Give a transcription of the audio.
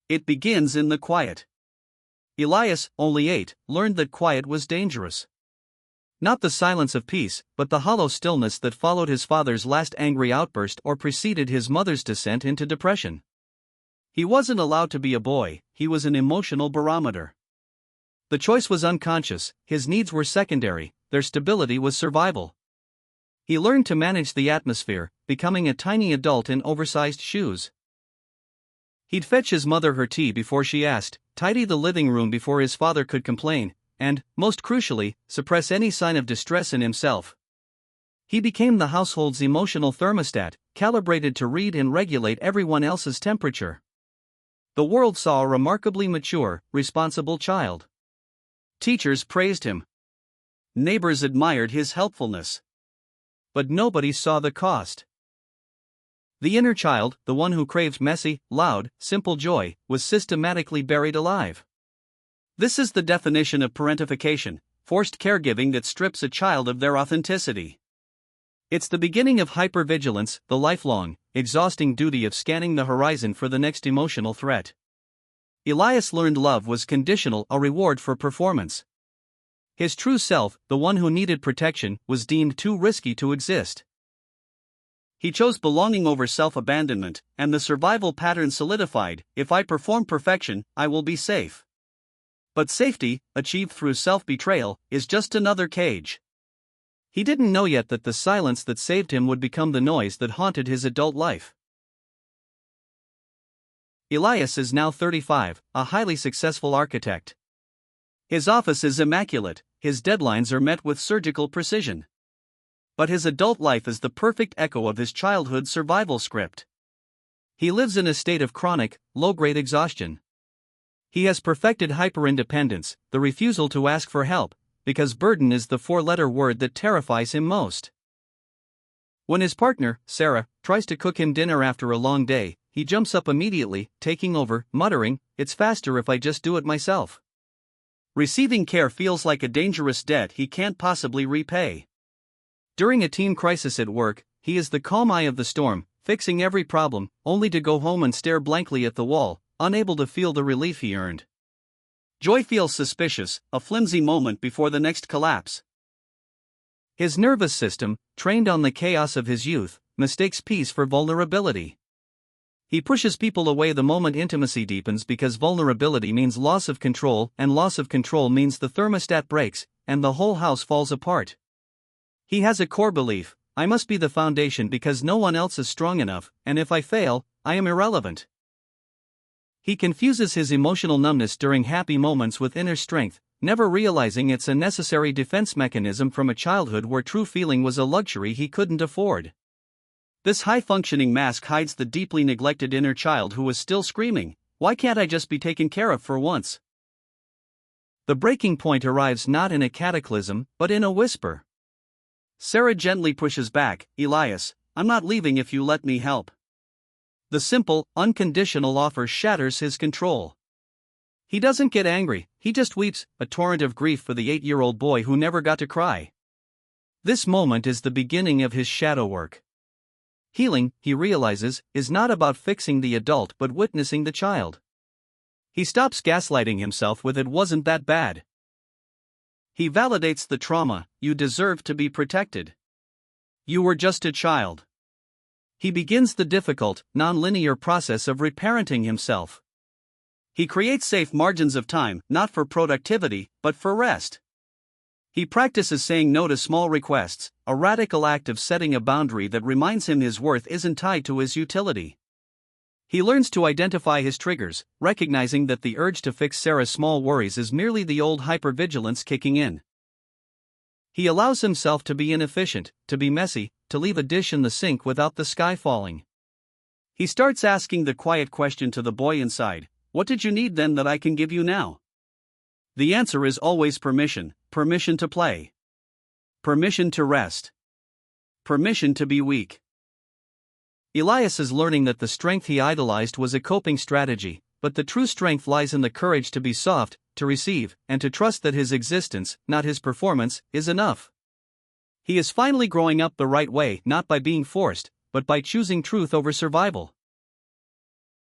It begins in the quiet. Elias, only 8, learned that quiet was dangerous. Not the silence of peace, but the hollow stillness that followed his father's last angry outburst or preceded his mother's descent into depression. He wasn't allowed to be a boy, he was an emotional barometer. The choice was unconscious, his needs were secondary, their stability was survival. He learned to manage the atmosphere, becoming a tiny adult in oversized shoes. He'd fetch his mother her tea before she asked, tidy the living room before his father could complain, and, most crucially, suppress any sign of distress in himself. He became the household's emotional thermostat, calibrated to read and regulate everyone else's temperature. The world saw a remarkably mature, responsible child. Teachers praised him. Neighbors admired his helpfulness. But nobody saw the cost. The inner child, the one who craved messy, loud, simple joy, was systematically buried alive. This is the definition of parentification, forced caregiving that strips a child of their authenticity. It's the beginning of hypervigilance, the lifelong, exhausting duty of scanning the horizon for the next emotional threat. Elias learned love was conditional, a reward for performance. His true self, the one who needed protection, was deemed too risky to exist. He chose belonging over self-abandonment, and the survival pattern solidified: if I perform perfection, I will be safe. But safety, achieved through self-betrayal, is just another cage. He didn't know yet that the silence that saved him would become the noise that haunted his adult life. Elias is now 35, a highly successful architect. His office is immaculate, his deadlines are met with surgical precision. But his adult life is the perfect echo of his childhood survival script. He lives in a state of chronic, low-grade exhaustion. He has perfected hyperindependence, the refusal to ask for help, because burden is the 4-letter word that terrifies him most. When his partner, Sarah, tries to cook him dinner after a long day, he jumps up immediately, taking over, muttering, "It's faster if I just do it myself." Receiving care feels like a dangerous debt he can't possibly repay. During a teen crisis at work, he is the calm eye of the storm, fixing every problem, only to go home and stare blankly at the wall, unable to feel the relief he earned. Joy feels suspicious, a flimsy moment before the next collapse. His nervous system, trained on the chaos of his youth, mistakes peace for vulnerability. He pushes people away the moment intimacy deepens because vulnerability means loss of control, and loss of control means the thermostat breaks, and the whole house falls apart. He has a core belief: I must be the foundation because no one else is strong enough, and if I fail, I am irrelevant. He confuses his emotional numbness during happy moments with inner strength, never realizing it's a necessary defense mechanism from a childhood where true feeling was a luxury he couldn't afford. This high-functioning mask hides the deeply neglected inner child who was still screaming, "Why can't I just be taken care of for once?" The breaking point arrives not in a cataclysm, but in a whisper. Sarah gently pushes back, "Elias, I'm not leaving if you let me help." The simple, unconditional offer shatters his control. He doesn't get angry, he just weeps, a torrent of grief for the 8-year-old boy who never got to cry. This moment is the beginning of his shadow work. Healing, he realizes, is not about fixing the adult but witnessing the child. He stops gaslighting himself with "it wasn't that bad." He validates the trauma: you deserve to be protected. You were just a child. He begins the difficult, non-linear process of reparenting himself. He creates safe margins of time, not for productivity, but for rest. He practices saying no to small requests, a radical act of setting a boundary that reminds him his worth isn't tied to his utility. He learns to identify his triggers, recognizing that the urge to fix Sarah's small worries is merely the old hypervigilance kicking in. He allows himself to be inefficient, to be messy, to leave a dish in the sink without the sky falling. He starts asking the quiet question to the boy inside: "What did you need then that I can give you now?" The answer is always permission: permission to play, permission to rest, permission to be weak. Elias is learning that the strength he idolized was a coping strategy, but the true strength lies in the courage to be soft, to receive, and to trust that his existence, not his performance, is enough. He is finally growing up the right way, not by being forced, but by choosing truth over survival.